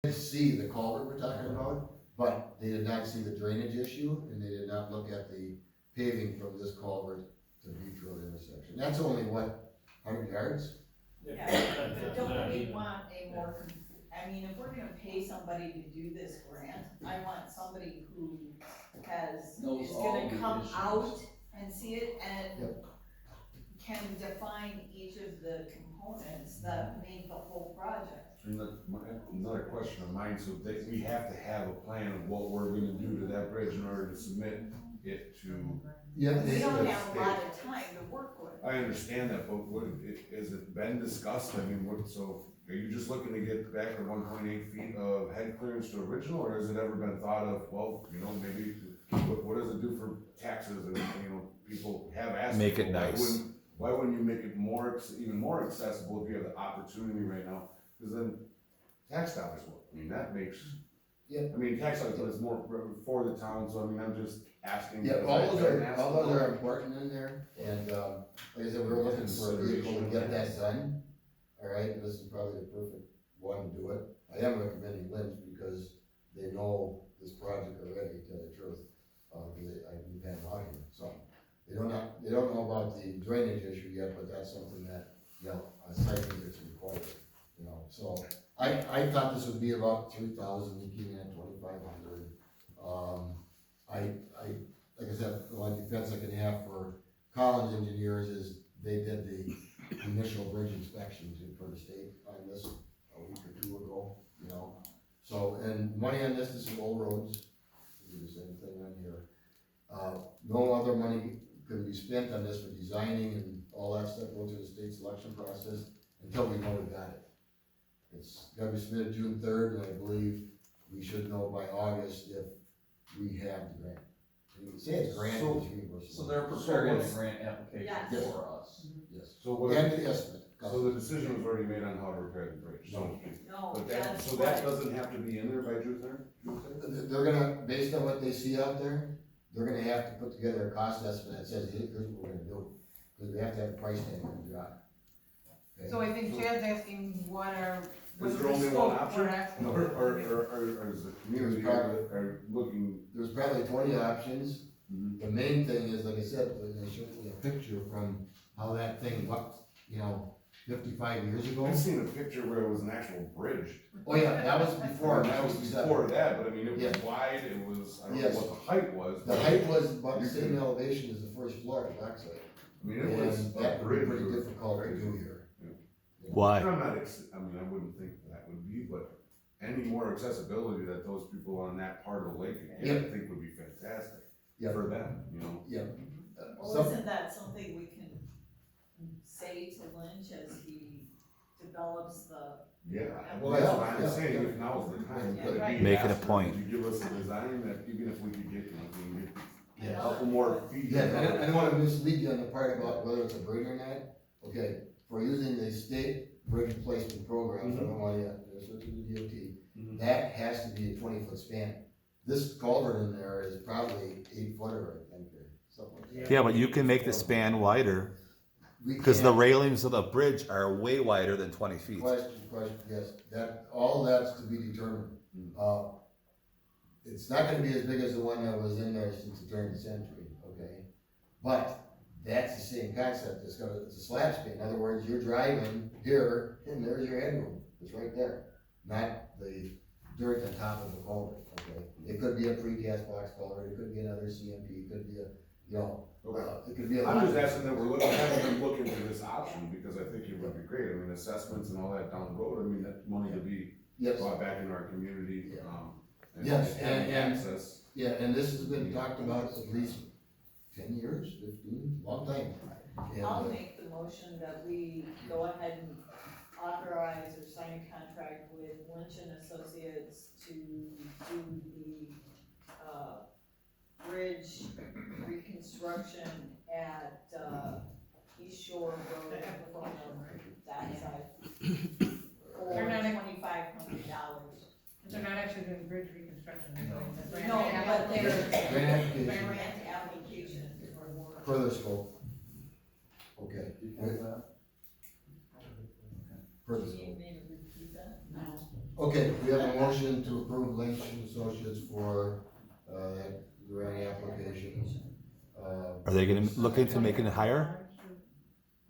did see the culvert we're talking about, but they did not see the drainage issue, and they did not look at the paving from this culvert to Beach Road intersection. That's only what, 100 yards? Yeah, but don't we want a more, I mean, if we're gonna pay somebody to do this grant, I want somebody who Knows is all gonna the come issues. out and see it and Yep. can define each of the components that make the whole project. And another question of mine, so that we have to have a plan of what we're gonna do to that bridge in order to submit it to. Yeah, We don't the have a state. lot of time to work with. I understand that, but has it been discussed? I mean, so are you just looking to get back to 1.8 feet of head clearance to original, or has it ever been thought of, well, maybe, what does it do for taxes and, people have asked. Make it why nice. Why wouldn't you make it even more accessible if you have the opportunity right now? Cause then tax dollars will, that makes. Yeah. Tax dollars is more for the town, so I'm just asking. Yeah, because all I've those been are, asked all those about- are important in there, and, like I said, we're looking for a vehicle to get that done. Alright, and this is probably the perfect one to do it. I am recommending Lynch because they know this project already, to tell the truth, we've had them out here, so. They don't know about the drainage issue yet, but that's something that, a site visit's required, so. I thought this would be about 3,000, we came in at 2,500. Like I said, the only defense I can have for Collins Engineers is they did the initial bridge inspections for the state on this a week or two ago, So, and money on this is old roads, we do the same thing on here. No other money could be spent on this for designing and all that stuff, going through the state selection process until we know we got it. It's gotta be submitted June 3rd, and I believe we should know by August if we have the grant. You can say it's grant, So- it's reimbursement. So they're preparing a what's- grant application Yes. for us. Yes. So what, And the estimate. so the decision was already made on how to repair the bridge, so. No, But that, that's so that what, doesn't have to be in there by June 3rd? They're gonna, based on what they see out there, they're gonna have to put together a cost estimate that says, here's what we're gonna do. Because we have to have a price tag on the job. Okay? So I think Chad's asking what are, what Is is there the only one scope option? we're asking. Or is the community are looking? There's probably 20 options. Mhm. The main thing is, like I said, they showed me a picture from how that thing looked, 55 years ago. I've seen a picture where it was an actual bridge. Oh yeah, that was before, That was before that, but it Yeah. was wide, it was, I don't know Yes. what the height was. The height was about the same elevation as the first floor at backside. It was And a that would be bridge. pretty difficult to do here. Why? I'm not, I wouldn't think that would be, but any more accessibility that those people on that part of the lake could get, I think would be fantastic. Yeah. For them, Yeah. well, Some- isn't that something we can say to Lynch as he develops the, Yeah, well, that's what Yeah. I'm saying, if now's the time. Yeah, could it be right. Make it a asked, point. Could you give us a design that even if we could get, Yeah. a couple more feet. Yeah, I don't wanna mislead you on the part about whether it's a bridge or not. Okay, for using the state bridge replacement programs, I don't want you, switch to the DOT, Mhm. that has to be a 20-foot span. This culvert in there is probably 8-footer, I think, or something like that. Yeah, but you can make the span wider, We because the can't- railings of the bridge are way wider than 20 feet. Question, yes, all that's to be determined. It's not gonna be as big as the one that was in there since the turn of the century, okay? But that's the same concept, it's a slab span, in other words, you're driving here, and there's your headroom, it's right there. Not the dirt on top of the culvert, okay? It could be a precast box culvert, it could be another CMP, it could be it could be a lot. I'm just asking that having them look into this option, because I think it would be great, assessments and all that down the road, that money to be Yes. brought back into our community, Yes, and and- access. Yeah, and this has been talked about at least 10 years, 15, long time. And, I'll make the motion that we go ahead and authorize or sign a contract with Lynch and Associates to do the, bridge reconstruction at, East Shore Road from that side. For They're not- $2,500. They're not actually doing bridge reconstruction, they're doing the grant. No, but they're, Grant application, grant application for work. further scope. Okay, further Do you scope. need me to repeat that? No. Okay, we have a motion to approve Lynch and Associates for, that grant application. Are they gonna look into making it higher?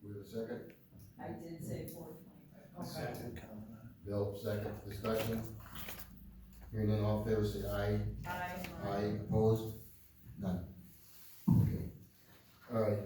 We have a second, I did say 425. Okay. Bill, second, discussion. Hearing none, all in favor, say aye. Aye, opposed? None. Okay. All right,